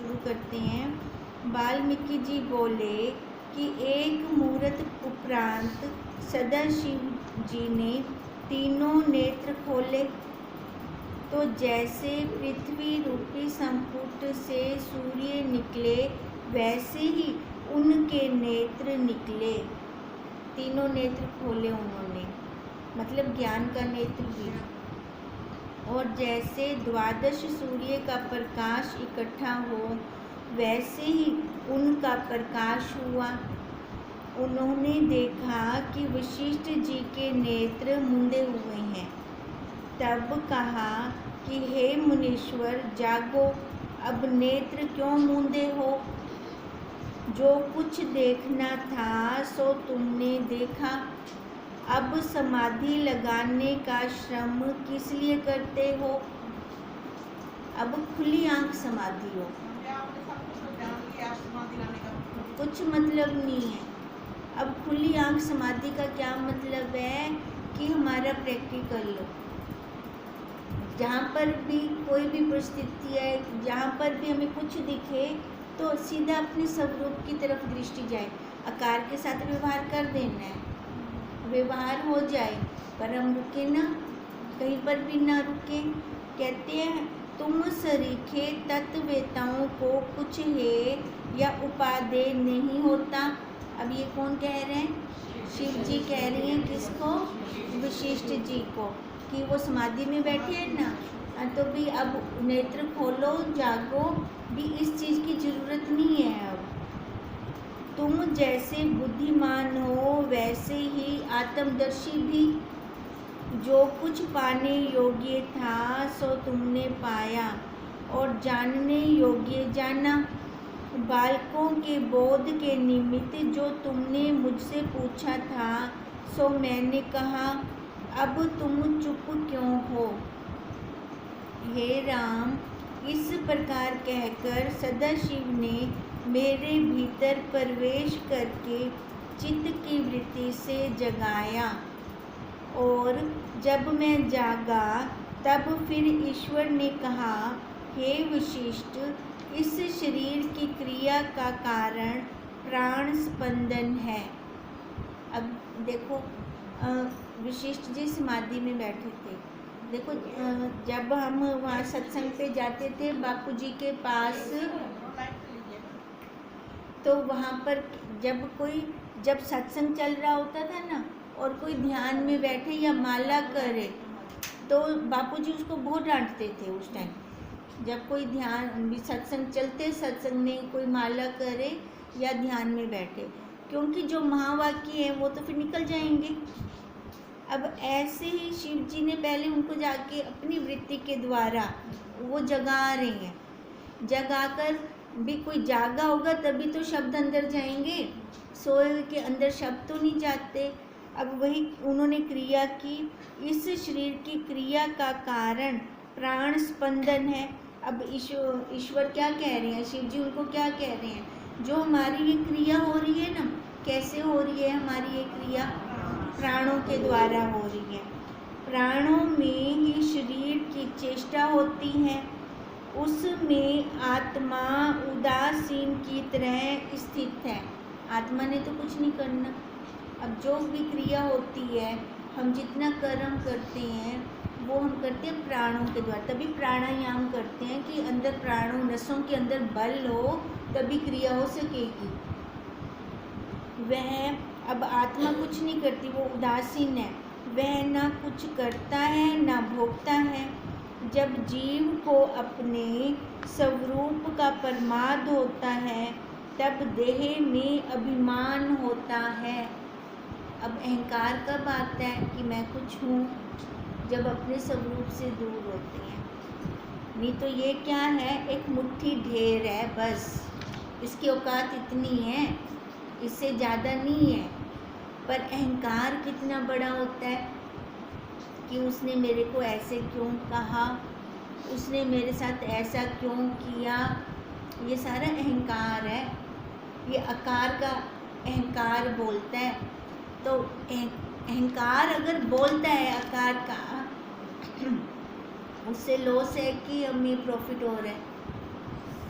शुरू करते हैं। वाल्मीकि जी बोले कि एक मुहूर्त उपरांत सदाशिव जी ने तीनों नेत्र खोले, तो जैसे पृथ्वी रूपी संपुट से सूर्य निकले वैसे ही उनके नेत्र निकले। तीनों नेत्र खोले उन्होंने, मतलब ज्ञान का नेत्र भी। और जैसे द्वादश सूर्य का प्रकाश इकट्ठा हो वैसे ही उनका प्रकाश हुआ। उन्होंने देखा कि वशिष्ठ जी के नेत्र मूंदे हुए हैं। तब कहा कि हे मुनीश्वर, जागो, अब नेत्र क्यों मूंदे हो? जो कुछ देखना था सो तुमने देखा। अब समाधि लगाने का श्रम किस लिए करते हो? अब खुली आंख समाधि हो, कुछ मतलब नहीं है। अब खुली आंख समाधि का क्या मतलब है कि हमारा प्रैक्टिकल लो, जहाँ पर भी कोई भी परिस्थिति है, जहाँ पर भी हमें कुछ दिखे तो सीधा अपने स्वरूप की तरफ दृष्टि जाए। आकार के साथ व्यवहार कर देना है, व्यवहार हो जाए, पर हम रुके ना, कहीं पर भी ना रुके। कहते हैं तुम सरीखे तत्ववेताओं को कुछ है या उपादेय नहीं होता। अब ये कौन कह रहे हैं? शिव जी कह रही हैं। किसको? वशिष्ठ जी को, कि वो समाधि में बैठे हैं ना, तो भी अब नेत्र खोलो, जागो, भी इस चीज़ की ज़रूरत नहीं है। अब तुम जैसे बुद्धिमान हो वैसे ही आत्मदर्शी भी। जो कुछ पाने योग्य था सो तुमने पाया और जानने योग्य जाना। बालकों के बोध के निमित्त जो तुमने मुझसे पूछा था सो मैंने कहा। अब तुम चुप क्यों हो? हे राम, इस प्रकार कहकर सदाशिव ने मेरे भीतर प्रवेश करके चित्त की वृत्ति से जगाया। और जब मैं जागा तब फिर ईश्वर ने कहा, हे वशिष्ठ, इस शरीर की क्रिया का कारण प्राण स्पंदन है। अब देखो, वशिष्ठ जी समाधि में बैठे थे। देखो, जब हम वहाँ सत्संग पे जाते थे बापू जी के पास, तो वहाँ पर जब सत्संग चल रहा होता था ना, और कोई ध्यान में बैठे या माला करे, तो बापूजी उसको बहुत डांटते थे उस टाइम। जब कोई ध्यान भी सत्संग चलते, सत्संग में कोई माला करे या ध्यान में बैठे, क्योंकि जो महावाक्य है वो तो फिर निकल जाएंगे। अब ऐसे ही शिव जी ने पहले उनको जाके अपनी वृत्ति के द्वारा वो जगा रहे हैं। जगाकर भी कोई जागा होगा तभी तो शब्द अंदर जाएंगे, सोए के अंदर शब्द तो नहीं जाते। अब वही उन्होंने क्रिया की। इस शरीर की क्रिया का कारण प्राण स्पंदन है। अब ईश्वर क्या कह रहे हैं? शिव जी उनको क्या कह रहे हैं? जो हमारी ये क्रिया हो रही है ना, कैसे हो रही है हमारी ये क्रिया? प्राणों के द्वारा हो रही है। प्राणों में ही शरीर की चेष्टा होती है, उसमें आत्मा उदासीन की तरह स्थित है। आत्मा ने तो कुछ नहीं करना। अब जो भी क्रिया होती है, हम जितना कर्म करते हैं वो हम करते हैं प्राणों के द्वारा। तभी प्राणायाम करते हैं कि अंदर प्राणों, नसों के अंदर बल हो, तभी क्रिया हो सकेगी। वह अब आत्मा कुछ नहीं करती, वो उदासीन है। वह ना कुछ करता है ना भोगता है। जब जीव को अपने स्वरूप का प्रमाद होता है तब देह में अभिमान होता है। अब अहंकार कब आता है कि मैं कुछ हूँ? जब अपने स्वरूप से दूर होते हैं। नहीं तो ये क्या है? एक मुट्ठी ढेर है, बस इसकी औकात इतनी है, इससे ज़्यादा नहीं है। पर अहंकार कितना बड़ा होता है कि उसने मेरे को ऐसे क्यों कहा, उसने मेरे साथ ऐसा क्यों किया। ये सारा अहंकार है। ये आकार का अहंकार बोलता है। तो अहंकार अगर बोलता है आकार का, उससे लॉस है कि हमें प्रॉफिट हो रहा है?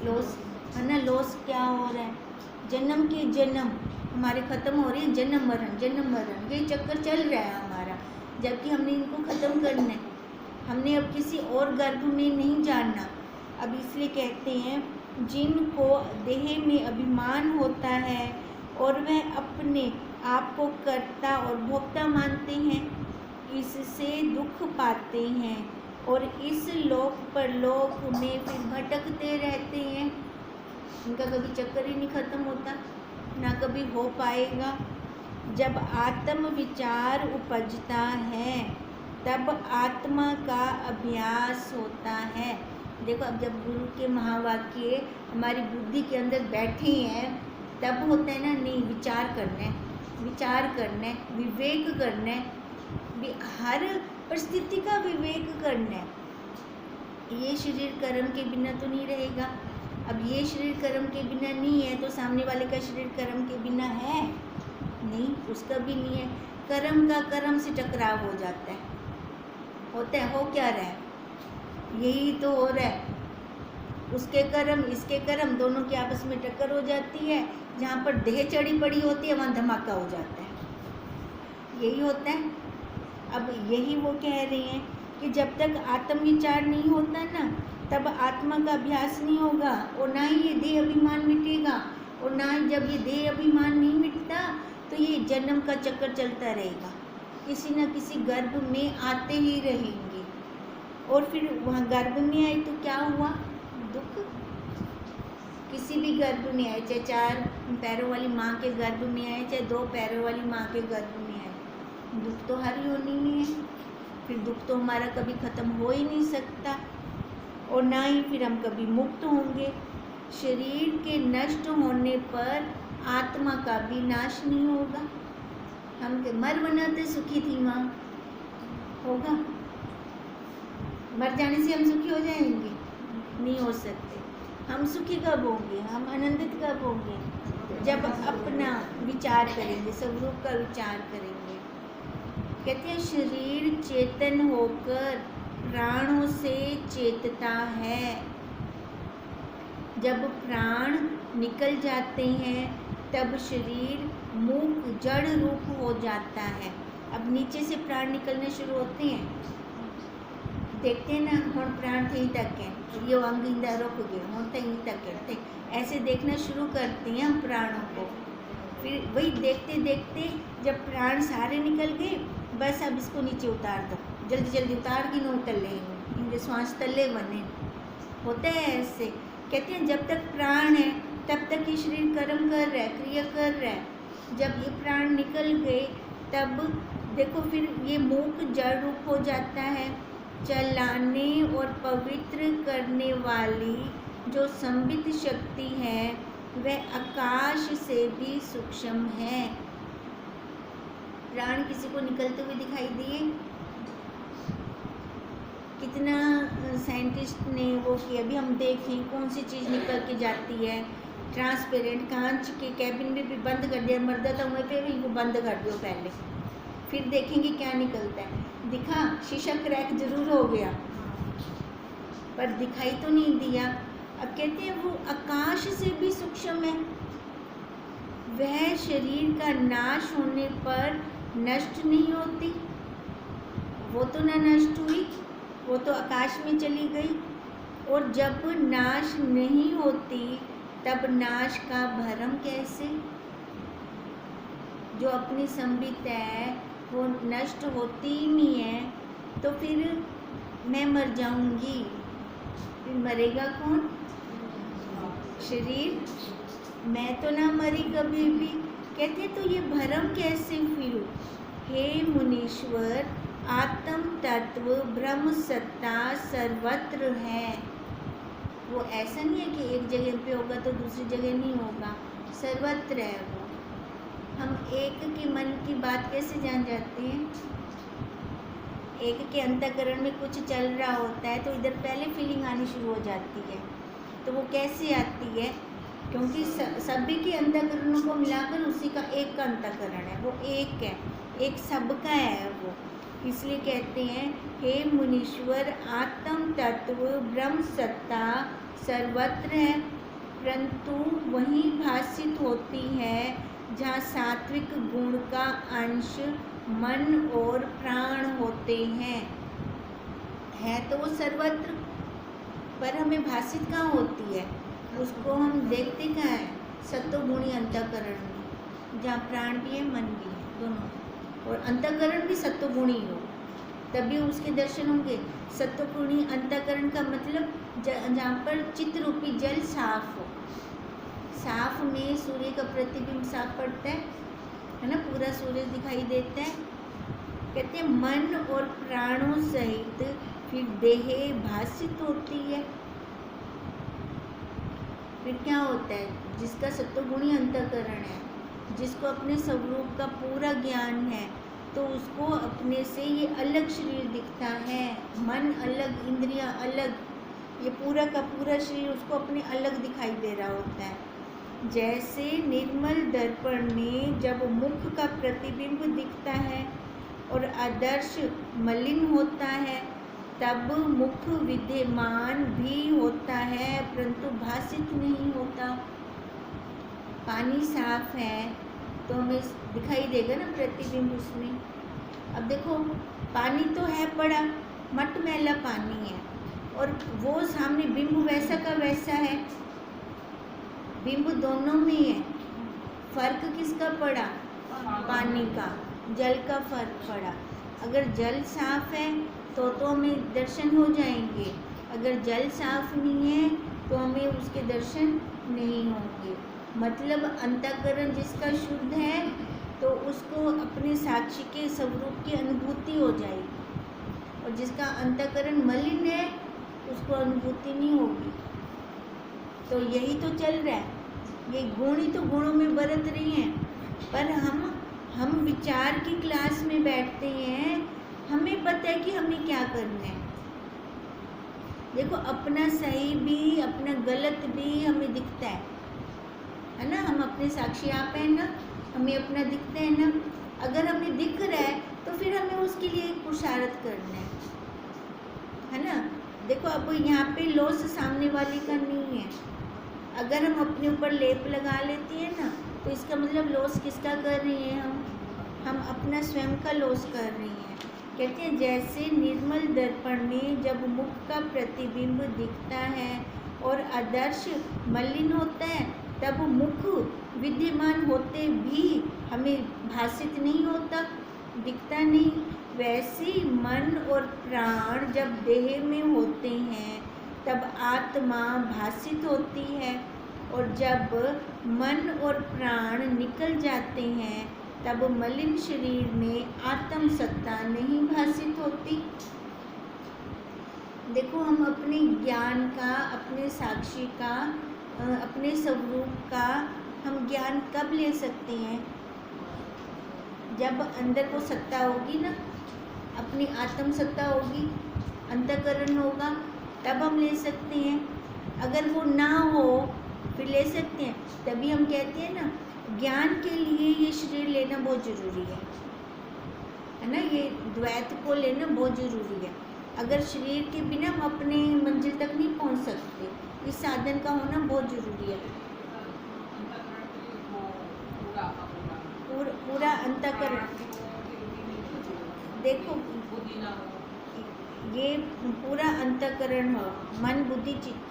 लॉस है ना। लॉस क्या हो रहा है, जन्म के जन्म हमारे ख़त्म हो रहे हैं, जन्म मरण ये चक्कर चल रहा है हमारा, जबकि हमने इनको ख़त्म करना है। हमने अब किसी और गर्भ में नहीं जानना। अब इसलिए कहते हैं जिनको देह में अभिमान होता है और वह अपने आप को कर्ता और भोक्ता मानते हैं, इससे दुख पाते हैं और इस लोक परलोक में फिर भटकते रहते हैं। इनका कभी चक्कर ही नहीं ख़त्म होता, ना कभी हो पाएगा। जब आत्म विचार उपजता है तब आत्मा का अभ्यास होता है। देखो, अब जब गुरु के महावाक्य हमारी बुद्धि के अंदर बैठे हैं तब होता है ना, नहीं विचार करना है, विवेक करना है, हर परिस्थिति का विवेक करना है। ये शरीर कर्म के बिना तो नहीं रहेगा। अब ये शरीर कर्म के बिना नहीं है तो सामने वाले का शरीर कर्म के बिना है नहीं, उसका भी नहीं है। कर्म का कर्म से टकराव हो जाता है, होता है, हो क्या रहा है, यही तो हो रहा है। उसके कर्म इसके कर्म दोनों की आपस में टक्कर हो जाती है। जहाँ पर देह चढ़ी पड़ी होती है वहाँ धमाका हो जाता है, यही होता है। अब यही वो कह रहे हैं कि जब तक आत्मविचार नहीं होता ना तब आत्मा का अभ्यास नहीं होगा और ना ही ये देह अभिमान मिटेगा। और ना ही जब ये देह अभिमान नहीं मिटता तो ये जन्म का चक्कर चलता रहेगा, किसी न किसी गर्भ में आते ही रहेंगे। और फिर वहाँ गर्भ में आए तो क्या हुआ, दुख। किसी भी गर्भ में आए, चाहे 4 पैरों वाली माँ के गर्भ में आए, चाहे 2 पैरों वाली माँ के गर्भ में आए, दुख तो हर योनि में है। फिर दुख तो हमारा कभी ख़त्म हो ही नहीं सकता और ना ही फिर हम कभी मुक्त होंगे। शरीर के नष्ट होने पर आत्मा का भी नाश नहीं होगा। हम मर बनाते सुखी थी माँ, होगा? मर जाने से हम सुखी हो जाएंगे? नहीं हो सकते। हम सुखी कब होंगे, हम आनंदित कब होंगे? जब अपना विचार करेंगे, स्वरूप का विचार करेंगे। कहते हैं शरीर चेतन होकर प्राणों से चेतता है। जब प्राण निकल जाते हैं तब शरीर मूक जड़ रूप हो जाता है। अब नीचे से प्राण निकलने शुरू होते हैं, देखते हैं ना, हम प्राण थे ही तक है, ये अंग इंदा रुक गए, हम थे ही तक है, ऐसे देखना शुरू करते हैं हम प्राणों को। फिर वही देखते देखते जब प्राण सारे निकल गए, बस अब इसको नीचे उतार दो, जल्दी जल्दी उतार के न तले, इनके श्वास तले बने, होता है ऐसे। कहते हैं जब तक प्राण है तब तक ये शरीर कर्म कर रहा है, क्रिया कर रहा है। जब ये प्राण निकल गए तब देखो फिर ये मूक जड़ रूप हो जाता है। चलाने और पवित्र करने वाली जो संबित शक्ति है वह आकाश से भी सूक्ष्म है। प्राण किसी को निकलते हुए दिखाई दिए? कितना साइंटिस्ट ने वो किया, अभी हम देखें कौन सी चीज़ निकल के जाती है। ट्रांसपेरेंट कांच के कैबिन में भी बंद कर दिया, मर्दा था वहीं पे भी वो बंद कर दो पहले, फिर देखेंगे क्या निकलता है। दिखा, शीशा क्रैक जरूर हो गया पर दिखाई तो नहीं दिया। अब कहते हैं वो आकाश से भी सूक्ष्म है। वह शरीर का नाश होने पर नष्ट नहीं होती, वो तो ना नष्ट हुई, वो तो आकाश में चली गई। और जब नाश नहीं होती तब नाश का भरम कैसे? जो अपनी संबित है वो नष्ट होती ही नहीं है, तो फिर मैं मर जाऊंगी, फिर मरेगा कौन? शरीर। मैं तो ना मरी कभी भी। कहते तो ये भरम कैसे फिर? हे मुनीश्वर, आत्म तत्व ब्रह्म सत्ता सर्वत्र है। वो ऐसा नहीं है कि एक जगह पे होगा तो दूसरी जगह नहीं होगा, सर्वत्र है वो। हम एक के मन की बात कैसे जान जाते हैं? एक के अंतःकरण में कुछ चल रहा होता है तो इधर पहले फीलिंग आनी शुरू हो जाती है। तो वो कैसे आती है? क्योंकि सभी के अंतःकरणों को मिलाकर उसी का एक का अंतःकरण है, वो एक है, एक सबका है वो। इसलिए कहते हैं हे मुनीश्वर, आत्म तत्व ब्रह्म सत्ता सर्वत्र है। परंतु वही भाषित होती है जहाँ सात्विक गुण का अंश मन और प्राण होते हैं। है तो वो सर्वत्र, पर हमें भाषित कहाँ होती है, उसको हम देखते कहाँ हैं, सत्वगुणी अंतःकरण में, जहाँ प्राण भी है मन भी है दोनों, और अंतःकरण भी सत्वगुणी हो तभी उसके दर्शन होंगे। सत्वगुणी अंतःकरण का मतलब जहाँ पर चित्त रूपी जल साफ हो। साफ में सूर्य का प्रतिबिंब साफ पड़ता है ना, पूरा सूर्य दिखाई देता है। कहते हैं मन और प्राणों सहित फिर देह भाषित होती है। फिर क्या होता है, जिसका सत्वगुणी अंतःकरण है, जिसको अपने स्वरूप का पूरा ज्ञान है, तो उसको अपने से ये अलग शरीर दिखता है। मन अलग, इंद्रियां अलग, ये पूरा का पूरा शरीर उसको अपने अलग दिखाई दे रहा होता है। जैसे निर्मल दर्पण में जब मुख का प्रतिबिंब दिखता है और आदर्श मलिन होता है, तब मुख विद्यमान भी होता है परंतु भाषित नहीं होता। पानी साफ है तो हमें दिखाई देगा ना प्रतिबिंब उसमें। अब देखो पानी तो है पड़ा, मटमैला पानी है, और वो सामने बिंब वैसा का वैसा है, बिंब दोनों में है। फर्क किसका पड़ा, पानी का, जल का फर्क पड़ा। अगर जल साफ है तो हमें दर्शन हो जाएंगे, अगर जल साफ नहीं है तो हमें उसके दर्शन नहीं होंगे। मतलब अंतःकरण जिसका शुद्ध है तो उसको अपने साक्षी के स्वरूप की अनुभूति हो जाएगी, और जिसका अंतःकरण मलिन है उसको अनुभूति नहीं होगी। तो यही तो चल रहा है, ये गुण ही तो गुणों में बरत रही हैं, पर हम विचार की क्लास में बैठते हैं, हमें पता है कि हमें क्या करना है। देखो अपना सही भी अपना गलत भी हमें दिखता है ना, हम अपने साक्षी आप हैं ना, हमें अपना दिखता है ना। अगर हमें दिख रहा है तो फिर हमें उसके लिए एक पुरुषार्थ करना है ना। देखो अब यहाँ पे लॉस सामने वाले का नहीं है, अगर हम अपने ऊपर लेप लगा लेते हैं ना तो इसका मतलब लॉस किसका कर रही है, हम अपना स्वयं का लॉस कर रही हैं। कहते हैं जैसे निर्मल दर्पण में जब मुख का प्रतिबिंब दिखता है और आदर्श मलिन होता है, तब मुख विद्यमान होते भी हमें भाषित नहीं होता, दिखता नहीं। वैसे मन और प्राण जब देह में होते हैं तब आत्मा भाषित होती है, और जब मन और प्राण निकल जाते हैं तब मलिन शरीर में आत्म सत्ता नहीं भाषित होती। देखो हम अपने ज्ञान का, अपने साक्षी का, अपने स्वरूप का हम ज्ञान कब ले सकते हैं, जब अंदर वो सत्ता होगी ना, अपनी आत्म सत्ता होगी, अंतःकरण होगा, तब हम ले सकते हैं। अगर वो ना हो फिर ले सकते हैं। तभी हम कहते हैं ना, ज्ञान के लिए ये शरीर लेना बहुत ज़रूरी है ना, ये द्वैत को लेना बहुत ज़रूरी है। अगर शरीर के बिना हम अपने मंजिल तक नहीं पहुंच सकते, इस साधन का होना बहुत ज़रूरी है। पूरा अंतःकरण, देखो ये पूरा अंतःकरण हो, मन बुद्धि चित्त,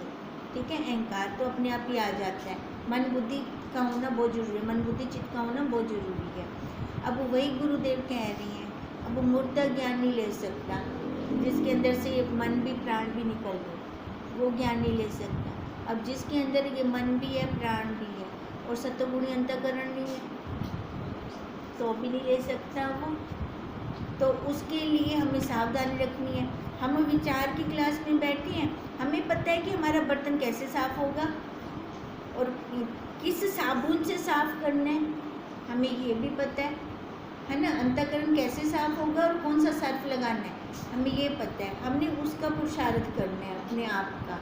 ठीक है, अहंकार तो अपने आप ही आ जाता है। मन बुद्धि का होना बहुत ज़रूरी है, मन बुद्धि चित्त का होना बहुत ज़रूरी है। अब वही गुरुदेव कह रही हैं, अब मुर्दा ज्ञान नहीं ले सकता, जिसके अंदर से ये मन भी प्राण भी निकल गए, वो ज्ञान नहीं ले सकता। अब जिसके अंदर ये मन भी है प्राण भी है और सत्वगुणी अंतःकरण नहीं है तो भी नहीं ले सकता वो। तो उसके लिए हमें सावधानी रखनी है। हम विचार की क्लास में बैठे हैं, हमें पता है कि हमारा बर्तन कैसे साफ़ होगा और किस साबुन से साफ़ करना है, हमें ये भी पता है ना। अंतःकरण कैसे साफ़ होगा और कौन सा सर्फ लगाना है, हमें ये पता है। हमने उसका पुरुषार्थ करना है अपने आप का।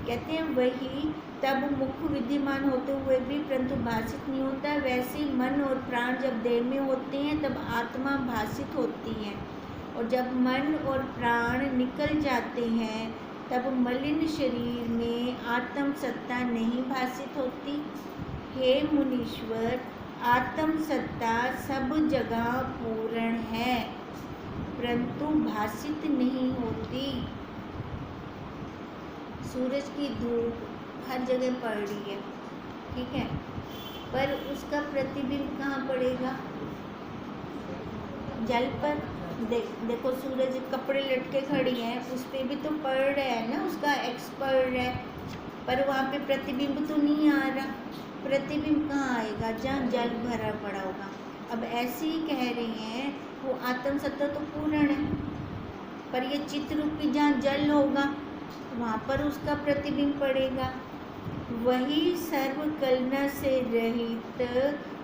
कहते हैं वही तब मुख विद्यमान होते हुए भी परंतु भाषित नहीं होता, वैसे मन और प्राण जब देह में होते हैं तब आत्मा भाषित होती है, और जब मन और प्राण निकल जाते हैं तब मलिन शरीर में आत्म सत्ता नहीं भासित होती। हे मुनीश्वर, आत्म सत्ता सब जगह पूर्ण है, परंतु भासित नहीं होती। सूरज की धूप हर जगह पड़ रही है, ठीक है, पर उसका प्रतिबिंब कहाँ पड़ेगा? जल पर। देखो सूरज कपड़े लटके खड़ी है, उस पर भी तो पड़ रहा है ना, उसका एक्स पड़ रहा है, पर वहाँ पे प्रतिबिंब तो नहीं आ रहा। प्रतिबिंब कहाँ आएगा? जहाँ जल भरा पड़ा होगा। अब ऐसे ही कह रहे हैं, वो आत्म सत्ता तो पूर्ण है, पर ये चित्त रूपी जहाँ जल होगा वहाँ पर उसका प्रतिबिंब पड़ेगा। वही सर्व कलना से रहित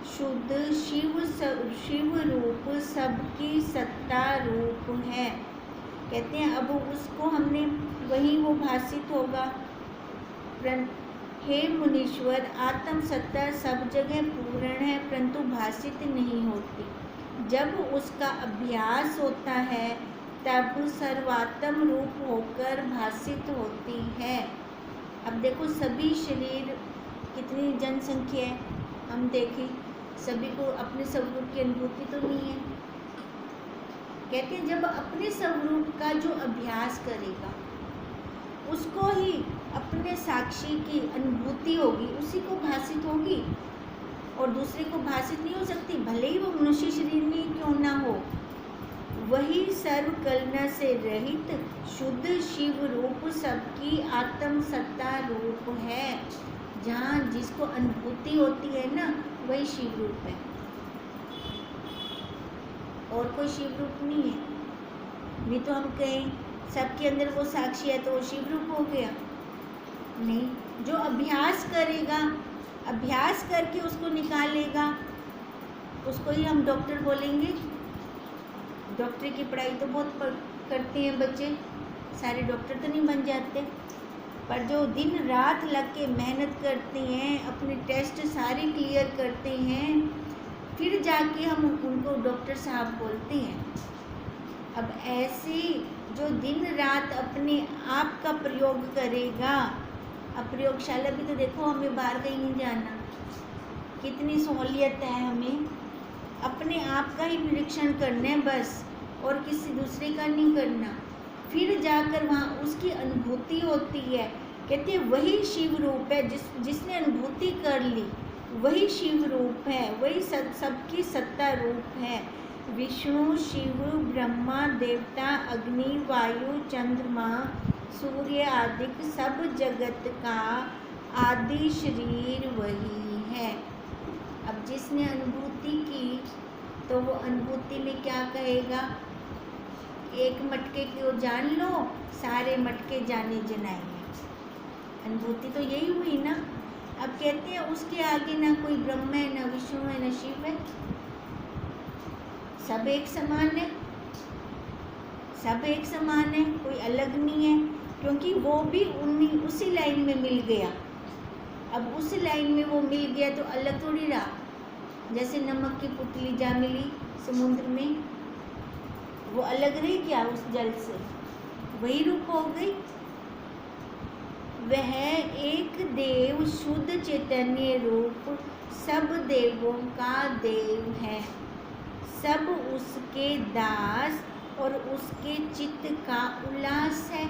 शुद्ध शिव रूप सबकी सत्ता रूप है। कहते हैं अब उसको हमने वही वो भासित होगा। हे मुनीश्वर, आत्म सत्ता सब जगह पूर्ण है, परंतु भासित नहीं होती। जब उसका अभ्यास होता है तब सर्वात्म रूप होकर भासित होती है। अब देखो सभी शरीर, कितनी जनसंख्या है, हम देखें सभी को अपने स्वरूप की अनुभूति तो नहीं है। कहते हैं जब अपने स्वरूप का जो अभ्यास करेगा उसको ही अपने साक्षी की अनुभूति होगी, उसी को भासित होगी, और दूसरे को भासित नहीं हो सकती, भले ही वो मनुष्य शरीर में क्यों ना हो। वही सर्व कलना से रहित शुद्ध शिव रूप सबकी आत्म सत्ता रूप है। जहाँ जिसको अनुभूति होती है ना, वही शिव रूप है, और कोई शिव रूप नहीं है। नहीं तो हम कहें सबके अंदर वो साक्षी है तो वो शिव रूप हो गया, नहीं। जो अभ्यास करेगा, अभ्यास करके उसको निकालेगा, उसको ही हम डॉक्टर बोलेंगे। डॉक्टर की पढ़ाई तो बहुत करते हैं बच्चे, सारे डॉक्टर तो नहीं बन जाते, पर जो दिन रात लग के मेहनत करते हैं, अपने टेस्ट सारे क्लियर करते हैं, फिर जाके हम उनको डॉक्टर साहब बोलते हैं। अब ऐसे जो दिन रात अपने आप का प्रयोग करेगा, अब प्रयोगशाला भी तो देखो, हमें बाहर कहीं नहीं जाना, कितनी सहूलियत है, हमें अपने आप का ही निरीक्षण करना है बस, और किसी दूसरे का नहीं करना। फिर जाकर वहाँ उसकी अनुभूति होती है। कहते हैं वही शिव रूप है, जिसने अनुभूति कर ली वही शिव रूप है, वही सबकी सत्ता रूप है। विष्णु, शिव, ब्रह्मा, देवता, अग्नि, वायु, चंद्रमा, सूर्य आदि सब जगत का आदि शरीर वही है। अब जिसने अनुभूति की तो वो अनुभूति में क्या कहेगा? एक मटके को जान लो, सारे मटके जाने जनाएंगे। अनुभूति तो यही हुई ना। अब कहते हैं उसके आगे ना कोई ब्रह्म है, ना विष्णु है, ना शिव है, सब एक समान है, सब एक समान है, कोई अलग नहीं है, क्योंकि वो भी उसी लाइन में मिल गया। अब उस लाइन में वो मिल गया तो अलग थोड़ी रहा। जैसे नमक की पुतली जा मिली समुद्र में, वो अलग रही क्या उस जल से? वही रूप हो गई। वह एक देव शुद्ध चैतन्य रूप सब देवों का देव है, सब उसके दास और उसके चित्त का उल्लास है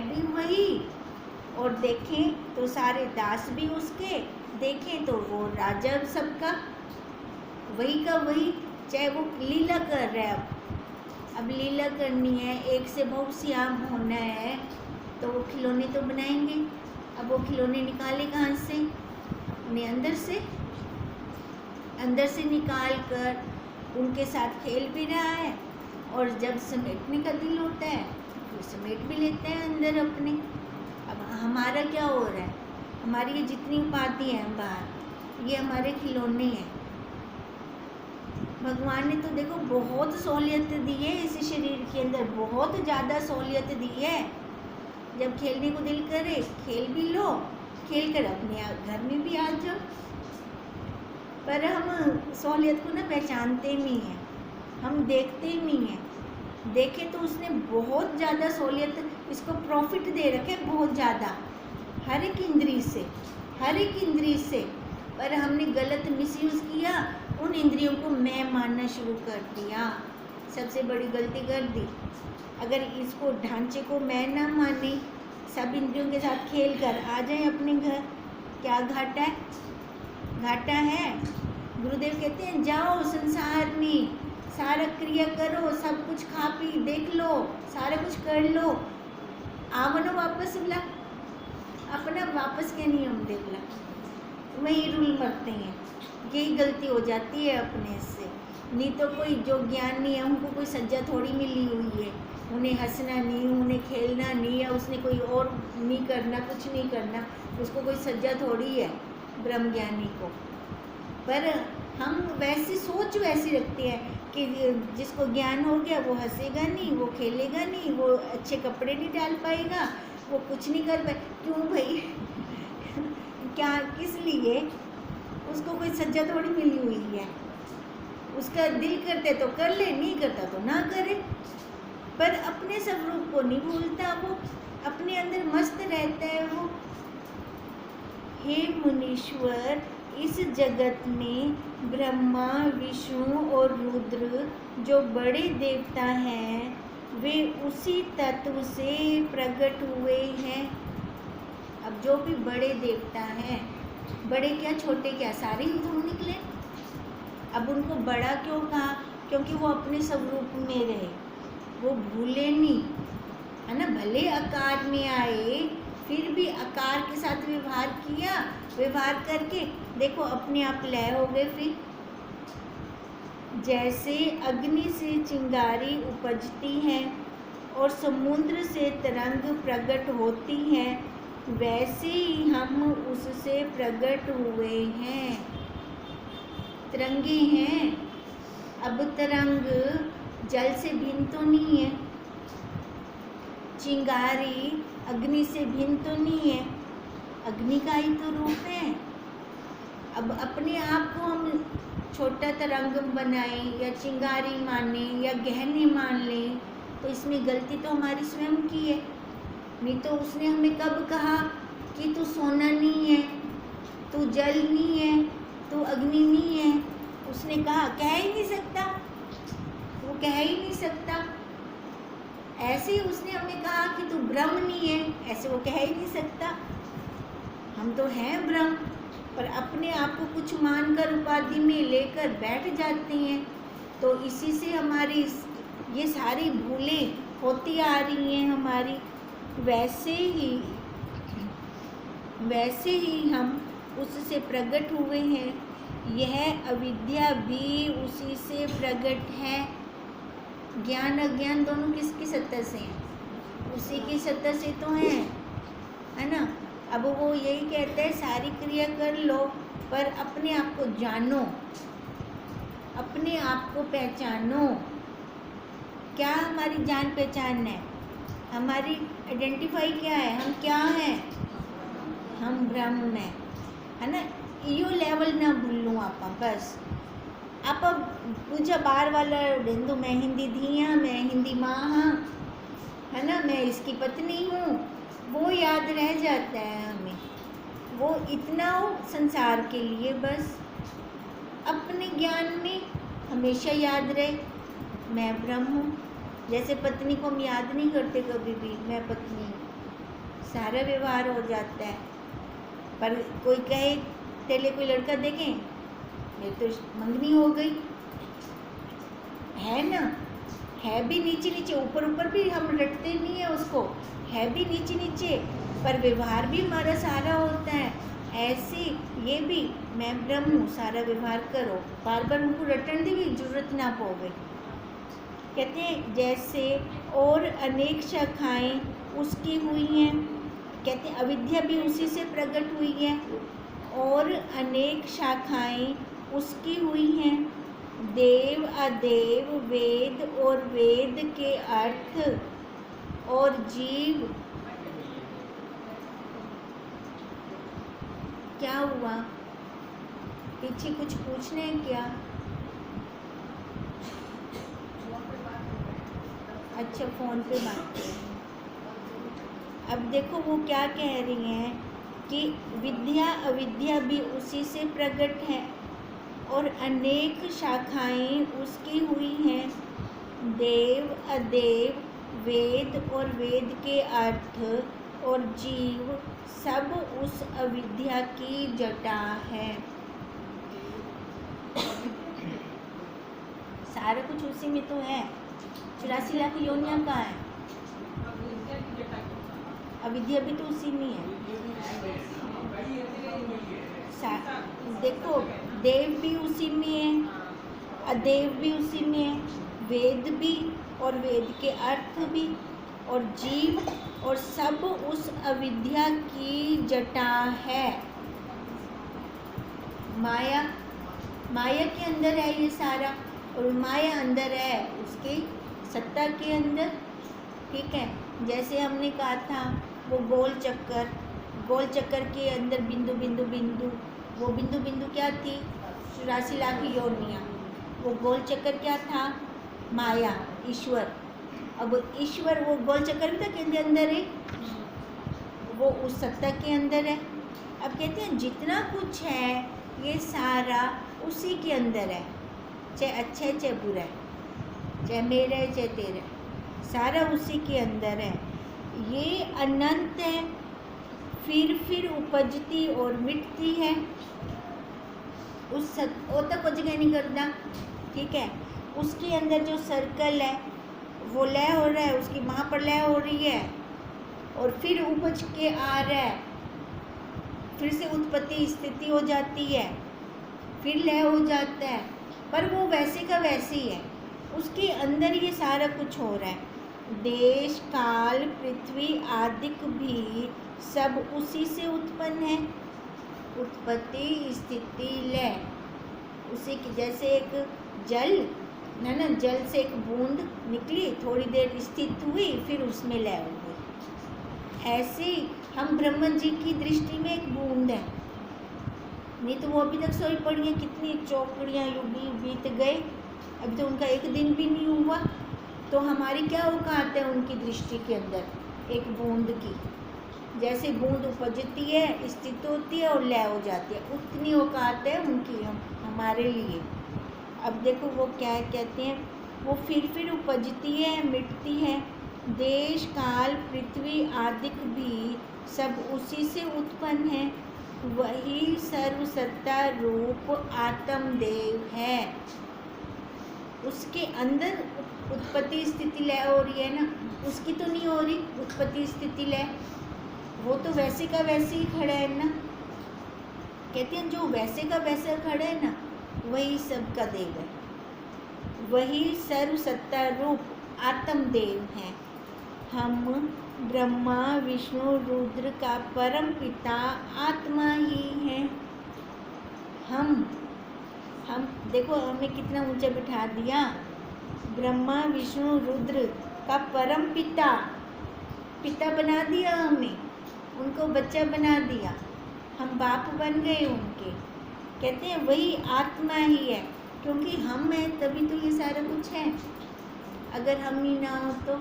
भी वही। और देखें तो सारे दास भी उसके, देखें तो वो राजा सबका वही का वही, चाहे वो लीला कर रहा है। अब लीला करनी है, एक से बहुत सी आम होना है, तो वो खिलौने तो बनाएंगे। अब वो खिलौने निकाले कहाँ से? अपने अंदर से निकाल कर उनके साथ खेल भी रहा है, और जब समेटने का दिल होता है तो समेट भी लेते हैं अंदर अपने। अब हमारा क्या हो रहा है? हमारी ये जितनी उपाधि हैं बाहर, ये हमारे खिलौने हैं। भगवान ने तो देखो बहुत सहूलियत दी है इस शरीर के अंदर, बहुत ज़्यादा सहूलियत दी है। जब खेलने को दिल करे खेल भी लो, खेल कर अपने घर में भी आ जाओ। पर हम सहूलियत को ना पहचानते नहीं हैं, हम देखते नहीं हैं। देखे तो उसने बहुत ज़्यादा सहूलियत इसको प्रॉफिट दे रखे बहुत ज़्यादा हर एक इंद्री से, पर हमने गलत मिसयूज़ किया, उन इंद्रियों को मैं मानना शुरू कर दिया, सबसे बड़ी गलती कर दी। अगर इसको ढांचे को मैं ना माने, सब इंद्रियों के साथ खेल कर आ जाए अपने घर, क्या घाटा है? घाटा है। गुरुदेव कहते हैं जाओ संसार में, सारा क्रिया करो, सब कुछ खा पी देख लो, सारा कुछ कर लो, आओ ना वापस बोला, अपना वापस के नियम देख ला, वही रूल मरते हैं। यही गलती हो जाती है अपने से। नहीं तो कोई जो ज्ञान नहीं है, उनको कोई सज्जा थोड़ी मिली हुई है, उन्हें हंसना नहीं, उन्हें खेलना नहीं, या उसने कोई और नहीं करना, कुछ नहीं करना, उसको कोई सज्जा थोड़ी है ब्रह्मज्ञानी को। पर हम वैसी सोच वैसी रखते हैं कि जिसको ज्ञान हो गया वो हंसेगा नहीं, वो खेलेगा नहीं, वो अच्छे कपड़े नहीं डाल पाएगा, वो कुछ नहीं कर पाए। क्यों भाई? क्या किस लिए? उसको कोई सज्जा थोड़ी मिली हुई है। उसका दिल करते तो कर ले, नहीं करता तो ना करे, पर अपने स्वरूप को नहीं भूलता, वो अपने अंदर मस्त रहता है वो। हे मुनीश्वर, इस जगत में ब्रह्मा, विष्णु और रुद्र जो बड़े देवता हैं, वे उसी तत्व से प्रकट हुए हैं। अब जो भी बड़े देवता हैं, बड़े क्या छोटे क्या, सारे ही तो निकले। अब उनको बड़ा क्यों कहा? क्योंकि वो अपने स्वरूप में रहे, वो भूले नहीं, है ना। भले आकार में आए, फिर भी आकार के साथ व्यवहार किया, व्यवहार करके देखो अपने आप लय हो गए। फिर जैसे अग्नि से चिंगारी उपजती है और समुद्र से तरंग प्रकट होती है, वैसे ही हम उससे प्रकट हुए हैं। तरंगे हैं। अब तरंग जल से भिन्न तो नहीं है, चिंगारी अग्नि से भिन्न तो नहीं है, अग्नि का ही तो रूप है। अब अपने आप को हम छोटा तरंग बनाएं या चिंगारी माने या गहने मान लें, तो इसमें गलती तो हमारी स्वयं की है। नहीं तो उसने हमें कब कहा कि तू सोना नहीं है, तू जल नहीं है, तू अग्नि नहीं है? उसने कहा? कह ही नहीं सकता, वो कह ही नहीं सकता। ऐसे ही उसने हमें कहा कि तू ब्रह्म नहीं है, ऐसे वो कह ही नहीं सकता। हम तो हैं ब्रह्म, पर अपने आप को कुछ मानकर उपाधि में लेकर बैठ जाते हैं। तो इसी से हमारी ये सारी भूलें होती आ रही हैं हमारी। वैसे ही हम उससे प्रकट हुए हैं। यह अविद्या भी उसी से प्रकट है। ज्ञान अज्ञान दोनों किसकी सत्ता से हैं? उसी की सत्ता से तो हैं, है ना। अब वो यही कहता है सारी क्रिया कर लो, पर अपने आप को जानो, अपने आप को पहचानो। क्या हमारी जान पहचान है? हमारी आइडेंटिफाई क्या है? हम क्या हैं? हम ब्रह्म हैं, है ना। यो लेवल ना भूलूँ आप बस। आप अब पूजा बार वाला हिंदू, मैं हिंदी धिया, मैं हिंदी माँ हाँ, है ना, मैं इसकी पत्नी हूँ, वो याद रह जाता है हमें। वो इतना हो संसार के लिए, बस अपने ज्ञान में हमेशा याद रहे मैं ब्रह्म हूँ। जैसे पत्नी को हम याद नहीं करते कभी भी मैं पत्नी हूँ, सारा व्यवहार हो जाता है। पर कोई कहे तेरे कोई लड़का देखें, ये तो मंगनी हो गई, है ना। है भी नीचे नीचे, ऊपर ऊपर भी हम रटते नहीं है उसको, है भी नीचे नीचे, पर व्यवहार भी हमारा सारा होता है। ऐसे ये भी मैं ब्रह्म हूँ, सारा व्यवहार करो, बार बार उनको रटने की जरूरत ना पड़े। कहते हैं जैसे और अनेक शाखाएं उसकी हुई हैं। कहते हैं अविद्या भी उसी से प्रकट हुई है, और अनेक शाखाएं उसकी हुई हैं। देव अदेव, वेद और वेद के अर्थ और जीव। क्या हुआ? पीछे कुछ पूछना है क्या? अच्छा, फ़ोन पे बात करें। अब देखो वो क्या कह रही हैं कि विद्या अविद्या भी उसी से प्रकट है और अनेक शाखाएं उसकी हुई हैं। देव अदेव, वेद और वेद के अर्थ और जीव सब उस अविद्या की जटा है। सारा कुछ उसी में तो है। 84 लाख योनियां कहाँ है? अविद्या भी तो उसी में है। देखो देव भी उसी में है, अदेव भी उसी में है, वेद भी और वेद के अर्थ भी और जीव और सब उस अविद्या की जटा है। माया, माया के अंदर है ये सारा और माया अंदर है उसकी सत्ता के अंदर। ठीक है, जैसे हमने कहा था वो गोल चक्कर के अंदर बिंदु बिंदु बिंदु, वो बिंदु बिंदु क्या थी? 84 लाख योनियां। वो गोल चक्कर क्या था? माया, ईश्वर। अब ईश्वर वो गोल चक्कर भी था के अंदर है, वो उस सत्ता के अंदर है। अब कहते हैं जितना कुछ है ये सारा उसी के अंदर है, चाहे अच्छा है चाहे बुरा है, चाहे मेरा है चाहे तेरा है, सारा उसी के अंदर है। ये अनंत है, फिर उपजती और मिटती है, उस वो तक कुछ नहीं करता। ठीक है, उसके अंदर जो सर्कल है वो लय हो रहा है, उसकी वहाँ पर लय हो रही है और फिर उपज के आ रहा है, फिर से उत्पत्ति स्थिति हो जाती है, फिर लय हो जाता है, पर वो वैसे का वैसे ही है, उसके अंदर ये सारा कुछ हो रहा है। देश काल पृथ्वी आदिक भी सब उसी से उत्पन्न है। उत्पत्ति स्थिति लय उसी की, जैसे एक जल है ना, जल से एक बूंद निकली, थोड़ी देर स्थित हुई, फिर उसमें लय हो गई। ऐसे हम ब्रह्म जी की दृष्टि में एक बूंद है, नहीं तो वो अभी तक सोई पड़ी है, कितनी चौकड़ियाँ युग बीत गए, अभी तो उनका एक दिन भी नहीं हुआ। तो हमारी क्या औकात है उनकी दृष्टि के अंदर? एक बूंद की, जैसे बूंद उपजती है, स्थित होती है और लय हो जाती है, उतनी औकात है उनकी हमारे लिए। अब देखो वो क्या कहते हैं, वो फिर उपजती है, मिटती है। देश काल पृथ्वी आदिक भी सब उसी से उत्पन्न है, वही सर्वसत्ता रूप आत्मदेव है। उसके अंदर उत्पत्ति स्थिति लय हो रही है ना, उसकी तो नहीं हो रही उत्पत्ति स्थिति लय, वो तो वैसे का वैसे ही खड़ा है ना। कहते हैं जो वैसे का वैसे खड़ा है ना, वही सबका देव है, वही सर्वसत्ता रूप आत्मदेव है। हम ब्रह्मा विष्णु रुद्र का परम पिता आत्मा ही है। हम देखो हमें कितना ऊंचा बिठा दिया, ब्रह्मा विष्णु रुद्र का परम पिता बना दिया हमें, उनको बच्चा बना दिया, हम बाप बन गए उनके। कहते हैं वही आत्मा ही है, क्योंकि हम हैं तभी तो ये सारा कुछ है। अगर हम ही ना हो तो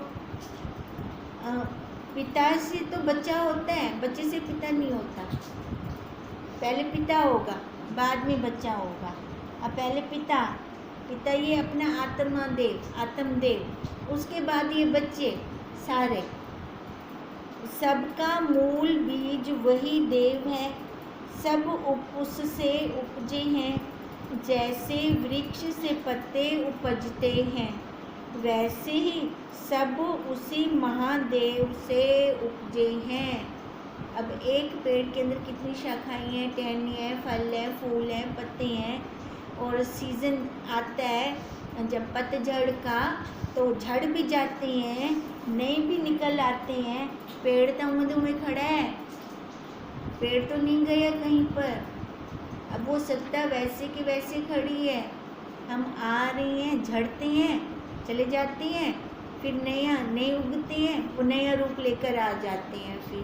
पिता से तो बच्चा होता है, बच्चे से पिता नहीं होता। पहले पिता होगा बाद में बच्चा होगा। अब पहले पिता ये अपना आत्मदेव, उसके बाद ये बच्चे सारे। सबका मूल बीज वही देव है, सब उससे उपजे हैं। जैसे वृक्ष से पत्ते उपजते हैं, वैसे ही सब उसी महादेव से उपजे हैं। अब एक पेड़ के अंदर कितनी शाखाएं हैं, टहनियाँ हैं, फल हैं, फूल हैं, पत्ते हैं, और सीज़न आता है जब पतझड़ का तो झड़ भी जाते हैं, नए भी निकल आते हैं। पेड़ तो में खड़ा है, पेड़ तो नहीं गया कहीं पर। अब वो सत्ता वैसे की वैसे खड़ी है, हम आ रहे हैं, झड़ते हैं, चले जाते हैं, फिर नए उगते हैं, वो नया रूप लेकर आ जाते हैं। फिर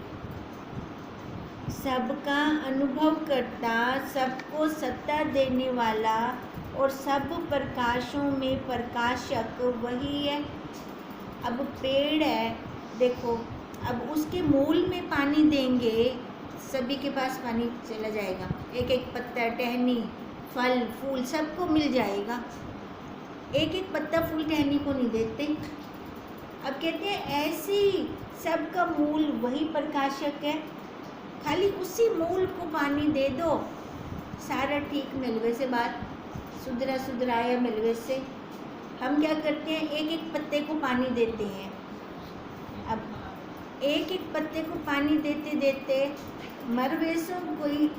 सबका अनुभव करता, सबको सत्ता देने वाला और सब प्रकाशों में प्रकाशक वही है। अब पेड़ है, देखो अब उसके मूल में पानी देंगे, सभी के पास पानी चला जाएगा, एक एक पत्ता, टहनी, फल फूल सबको मिल जाएगा। एक एक पत्ता फूल टहनी को नहीं देते। अब कहते हैं ऐसी सबका मूल वही प्रकाशक है, खाली उसी मूल को पानी दे दो, सारा ठीक। मिलवे से बात सुधराया मिलवे से। हम क्या करते हैं, एक एक पत्ते को पानी देते हैं। अब एक एक पत्ते को पानी देते देते मरवेशों कोई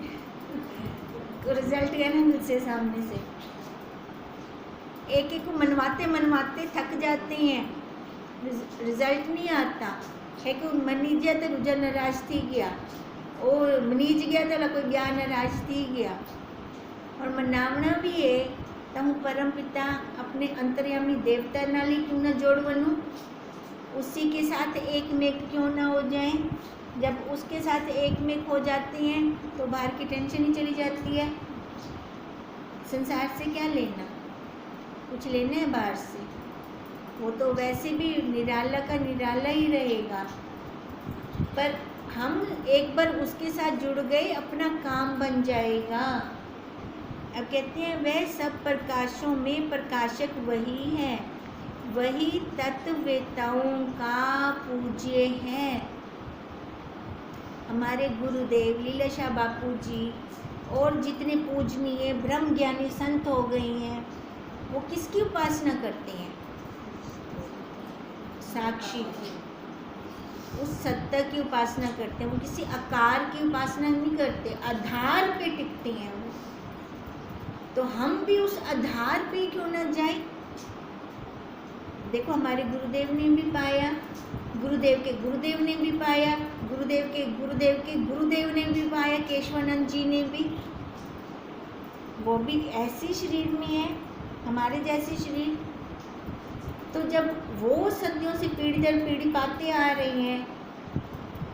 रिजल्ट है ना मुझसे सामने से, एक एक को मनवाते थक जाते हैं, रिजल्ट नहीं आता है। कि मनीज तो रुझा नाराज थी गया, और मनीज गया तो कोई ब्याह नाराज थी गया। और मनावना भी है तो हूँ परम पिता अपने अंतर्यामी देवता नाल ही क्यों ना जोड़ बनूँ, उसी के साथ एक में क्यों ना हो जाए। जब उसके साथ एक में हो जाते हैं तो बाहर की टेंशन ही चली जाती है। संसार से क्या लेना, कुछ लेना है बाहर से, वो तो वैसे भी निराला का निराला ही रहेगा। पर हम एक बार उसके साथ जुड़ गए, अपना काम बन जाएगा। अब कहते हैं वह सब प्रकाशों में प्रकाशक वही है, वही तत्ववेताओं का पूज्य है। हमारे गुरुदेव लीलाशाह बापू जी और जितने पूजनीय ब्रह्म ज्ञानी संत हो गए हैं, वो किसकी उपासना करते हैं? साक्षी की, उस सत्ता की उपासना करते हैं। वो किसी आकार की उपासना नहीं करते, आधार पे टिकते हैं वो। तो हम भी उस आधार पे क्यों ना जाए। देखो हमारे गुरुदेव ने भी पाया, गुरुदेव के गुरुदेव ने भी पाया, गुरुदेव के गुरुदेव के गुरुदेव ने भी पाया, केशवानंद जी ने भी। वो भी ऐसे शरीर में है, हमारे जैसे शरीर। तो जब वो सदियों से पीढ़ी दर पीढ़ी पाते आ रहे हैं,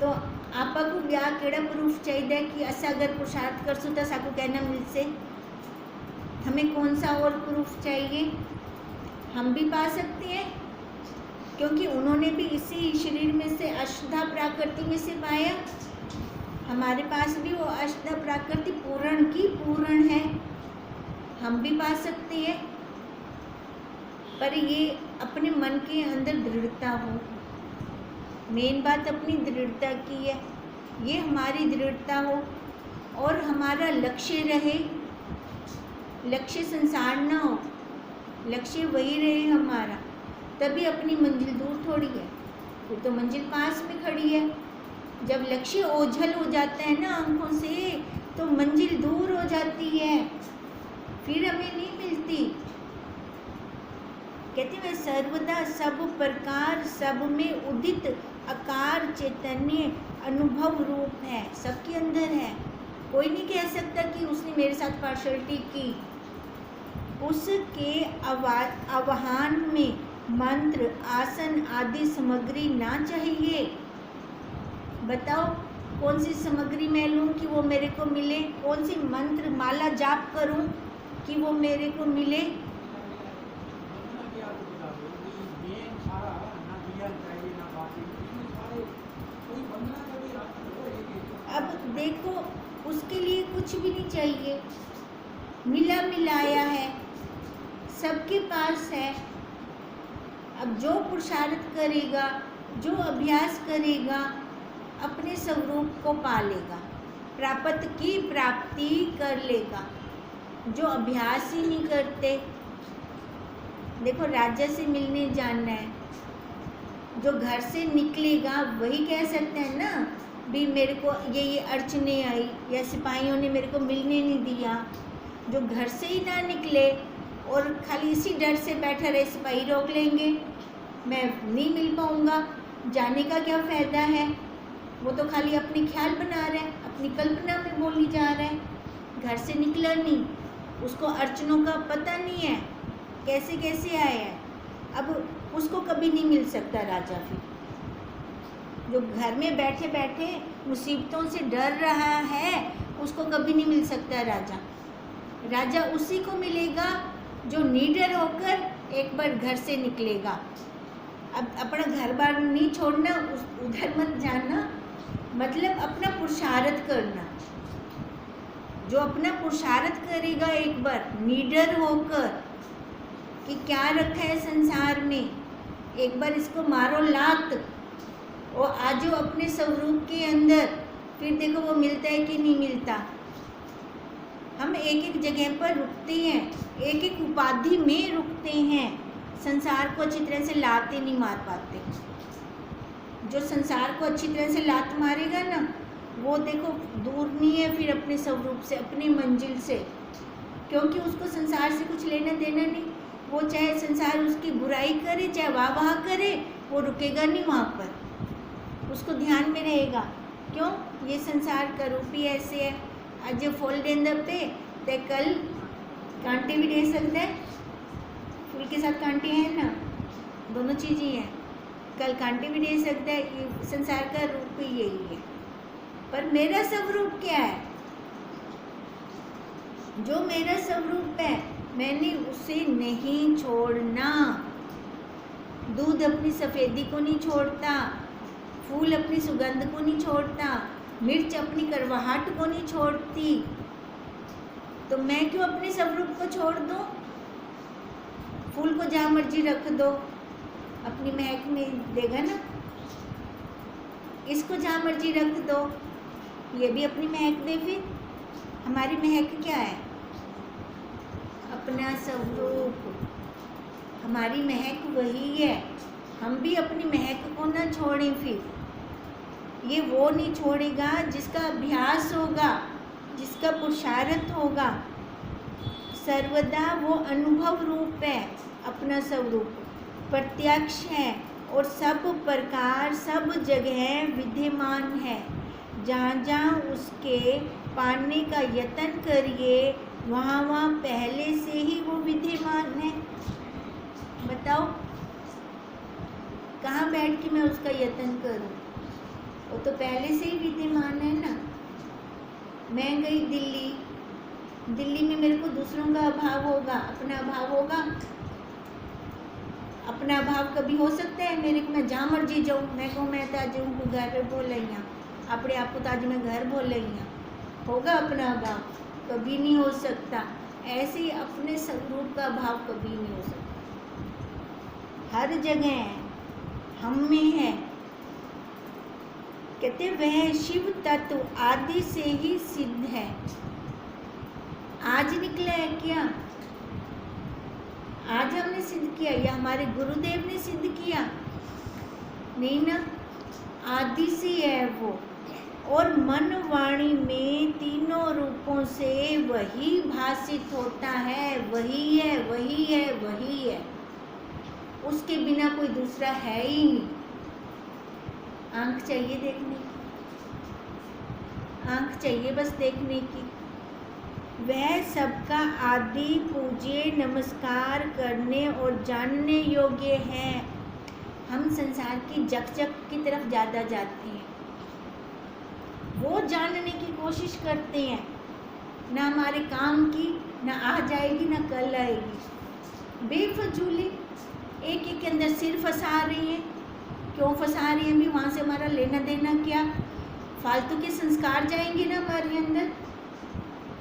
तो आपा को ब्याह केड़ा प्रूफ चाहिए कि असा अगर पुरुषार्थ करसू तो साकू कहना मिलसे। हमें कौन सा और प्रूफ चाहिए? हम भी पा सकते हैं, क्योंकि उन्होंने भी इसी शरीर में से अष्टधा प्राकृति में से पाया। हमारे पास भी वो अष्टधा प्राकृति पूर्ण की पूर्ण है, हम भी पा सकते हैं। पर ये अपने मन के अंदर दृढ़ता हो, मेन बात अपनी दृढ़ता की है। ये हमारी दृढ़ता हो और हमारा लक्ष्य रहे, लक्ष्य संसार ना हो, लक्ष्य वही रहे हमारा। तभी अपनी मंजिल दूर थोड़ी है, फिर तो मंजिल पास में खड़ी है। जब लक्ष्य ओझल हो जाता है ना आंखों से, तो मंजिल दूर हो जाती है, फिर हमें नहीं मिलती। कहते हैं सर्वदा सब प्रकार सब में उदित आकार चैतन्य अनुभव रूप है, सबके अंदर है। कोई नहीं कह सकता कि उसने मेरे साथ पार्शलिटी की। उसके आवाहन में मंत्र आसन आदि सामग्री ना चाहिए। बताओ कौन सी सामग्री मैं लूँ कि वो मेरे को मिले, कौन सी मंत्र माला जाप करूँ कि वो मेरे को मिले। अब देखो उसके लिए कुछ भी नहीं चाहिए, मिला मिलाया है, सबके पास है। अब जो पुरुषार्थ करेगा, जो अभ्यास करेगा, अपने स्वरूप को पा लेगा, प्राप्त की प्राप्ति कर लेगा। जो अभ्यास ही नहीं करते, देखो राजा से मिलने जाना है, जो घर से निकलेगा वही कह सकते हैं ना भी मेरे को ये अड़चने आई या सिपाहियों ने मेरे को मिलने नहीं दिया। जो घर से ही ना निकले और खाली इसी डर से बैठा रहे, सिपाही रोक लेंगे, मैं नहीं मिल पाऊँगा, जाने का क्या फ़ायदा है। वो तो खाली अपने ख्याल बना रहा है, अपनी कल्पना में बोली जा रहा है, घर से निकला नहीं, उसको अड़चनों का पता नहीं है कैसे कैसे आया है। अब उसको कभी नहीं मिल सकता राजा। फिर जो घर में बैठे बैठे मुसीबतों से डर रहा है, उसको कभी नहीं मिल सकता राजा। राजा उसी को मिलेगा जो निडर होकर एक बार घर से निकलेगा, अब अपना घर बार नहीं छोड़ना, उधर मत जाना, मतलब अपना पुरुषार्थ करना। जो अपना पुरुषार्थ करेगा एक बार निडर होकर कि क्या रखा है संसार में, एक बार इसको मारो लात और आजो अपने स्वरूप के अंदर, फिर देखो वो मिलता है कि नहीं मिलता। हम एक एक जगह पर रुकते हैं, एक एक उपाधि में रुकते हैं, संसार को अच्छी तरह से लाते नहीं मार पाते। जो संसार को अच्छी तरह से लात मारेगा ना, वो देखो दूर नहीं है फिर अपने स्वरूप से, अपनी मंजिल से, क्योंकि उसको संसार से कुछ लेना देना नहीं। वो चाहे संसार उसकी बुराई करे, चाहे वाह करे, वो रुकेगा नहीं वहाँ पर, उसको ध्यान में रहेगा। क्यों? ये संसार का रूप ही ऐसे है। आज फूल देंदे पे ते कल कांटे भी दे सकते हैं, फूल के साथ कांटे हैं ना, दोनों चीज़ ही हैं। कल कांटे भी दे सकता है, ये संसार का रूप ही यही है। पर मेरा स्वरूप क्या है? जो मेरा स्वरूप है मैंने उसे नहीं छोड़ना। दूध अपनी सफ़ेदी को नहीं छोड़ता, फूल अपनी सुगंध को नहीं छोड़ता, मिर्च अपनी कड़वाहट को नहीं छोड़ती, तो मैं क्यों अपने स्वरूप को छोड़ दूँ? फूल को जहाँ मर्जी रख दो, अपनी महक में देगा ना। इसको जहाँ मर्जी रख दो, ये भी अपनी महक दे। फिर हमारी महक क्या है? अपना स्वरूप, हमारी महक वही है। हम भी अपनी महक को ना छोड़ें। फिर ये वो नहीं छोड़ेगा जिसका अभ्यास होगा, जिसका पुरुषार्थ होगा। सर्वदा वो अनुभव रूप है, अपना स्वरूप प्रत्यक्ष है और सब प्रकार सब जगह विद्यमान है। जहाँ जहाँ उसके पाने का यत्न करिए, वहाँ वहाँ पहले से ही वो विद्यमान है। बताओ कहाँ बैठ के मैं उसका यत्न करूँ? वो तो पहले से ही विद्यमान है ना। मैं गई दिल्ली, दिल्ली में मेरे को दूसरों का अभाव होगा, अपना अभाव होगा। अपना अभाव कभी हो सकता है मेरे को? मैं जहाँ मर्जी जाऊँ, मैं कहूँ मैं तो आज उनको घर पे बोल रही हूँ, अपने आप को तो आज मैं घर बोल रही हूँ, होगा अपना अभाव? कभी नहीं हो सकता। ऐसे ही अपने स्वरूप का अभाव कभी नहीं हो सकता। हर जगह हम में है। कहते वह शिव तत्व आदि से ही सिद्ध है। आज निकला है क्या? आज हमने सिद्ध किया या हमारे गुरुदेव ने सिद्ध किया? नहीं ना, आदि से है वो। और मन वाणी में तीनों रूपों से वही भाषित होता है, वही है, वही है, वही है। उसके बिना कोई दूसरा है ही नहीं। आंख चाहिए देखने की, आंख चाहिए बस देखने की। वह सबका आदि, पूज्य, नमस्कार करने और जानने योग्य है। हम संसार की जक की तरफ ज़्यादा जाते हैं, वो जानने की कोशिश करते हैं। ना हमारे काम की, ना आज आएगी ना कल आएगी। बेफजूली एक एक के अंदर सिर फंसा रही हैं। क्यों फंसा रही हैं भी? वहाँ से हमारा लेना देना क्या? फालतू के संस्कार जाएंगे ना हमारे अंदर।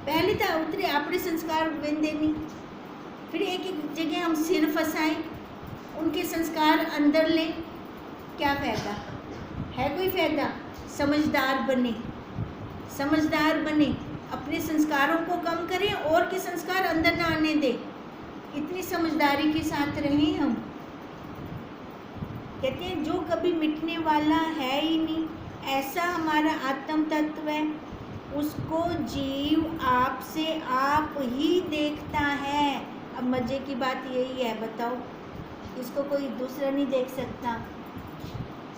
पहले तो उतरे अपने संस्कार वेंदे नहीं, फिर एक एक जगह हम सिर फंसाएं, उनके संस्कार अंदर लें। क्या फ़ायदा है? कोई फ़ायदा? समझदार बने, समझदार बने, अपने संस्कारों को कम करें और के संस्कार अंदर ना आने दें। इतनी समझदारी के साथ रहें हम। कहते हैं जो कभी मिटने वाला है ही नहीं, ऐसा हमारा आत्म तत्व है। उसको जीव आप से आप ही देखता है। अब मज़े की बात यही है, बताओ, इसको कोई दूसरा नहीं देख सकता।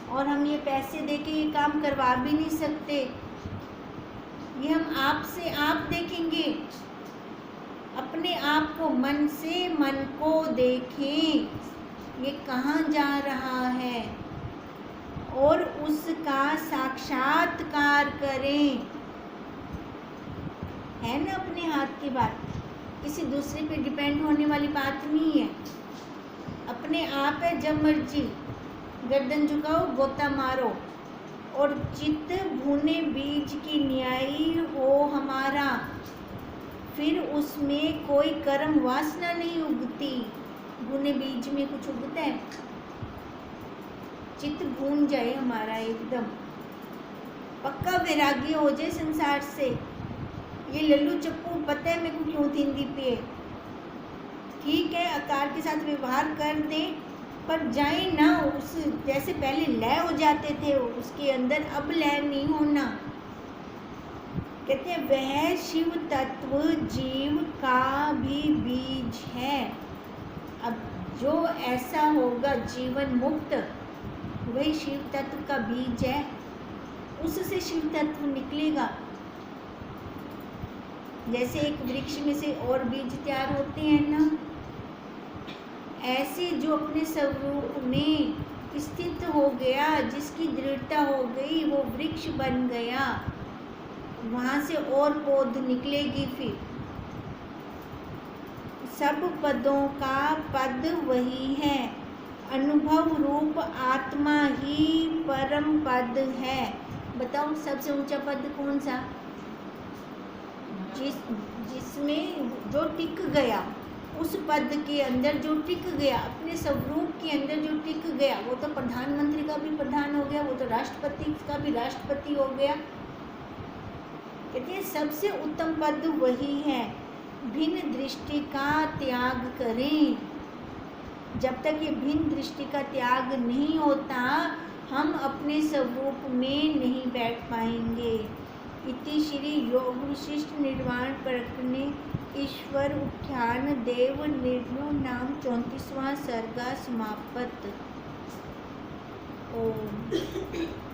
और हम ये पैसे देके ये काम करवा भी नहीं सकते। ये हम आप से आप देखेंगे। अपने आप को मन से मन को देखें, ये कहाँ जा रहा है, और उसका साक्षात्कार करें। है ना अपने हाथ की बात, किसी दूसरे पे डिपेंड होने वाली बात नहीं है। अपने आप है, जब मर्जी गर्दन झुकाओ, गोता मारो। और चित्त भुने बीज की न्यायी हो हमारा, फिर उसमें कोई कर्म वासना नहीं उगती। भुने बीज में कुछ उगता है? चित्त भून जाए हमारा, एकदम पक्का वैराग्य हो जाए संसार से। ये लल्लू चप्पू पता है मेरे को क्यों हिंदी पे, ठीक है आकार के साथ व्यवहार कर दें, पर जाए ना उस जैसे पहले लय हो जाते थे उसके अंदर, अब लय नहीं होना। कहते हैं वह शिव तत्व जीव का भी बीज है। अब जो ऐसा होगा जीवन मुक्त, वही शिव तत्व का बीज है, उससे शिव तत्व निकलेगा। जैसे एक वृक्ष में से और बीज तैयार होते हैं ना, ऐसे जो अपने स्वरूप में स्थित हो गया, जिसकी दृढ़ता हो गई, वो वृक्ष बन गया, वहाँ से और पौध निकलेगी। फिर सब पदों का पद वही है, अनुभव रूप आत्मा ही परम पद है। बताओ सबसे ऊंचा पद कौन सा? जिसमें जो टिक गया, उस पद के अंदर जो टिक गया, अपने स्वरूप के अंदर जो टिक गया, वो तो प्रधानमंत्री का भी प्रधान हो गया, वो तो राष्ट्रपति का भी राष्ट्रपति हो गया। कहते हैं सबसे उत्तम पद वही है। भिन्न दृष्टि का त्याग करें। जब तक ये भिन्न दृष्टि का त्याग नहीं होता, हम अपने स्वरूप में नहीं बैठ पाएंगे। इति श्री योग विशिष्ट निर्वाण प्रकरणे ईश्वर उख्यान देव निर्णय नाम 34वां सर्गा समाप्त। ओम।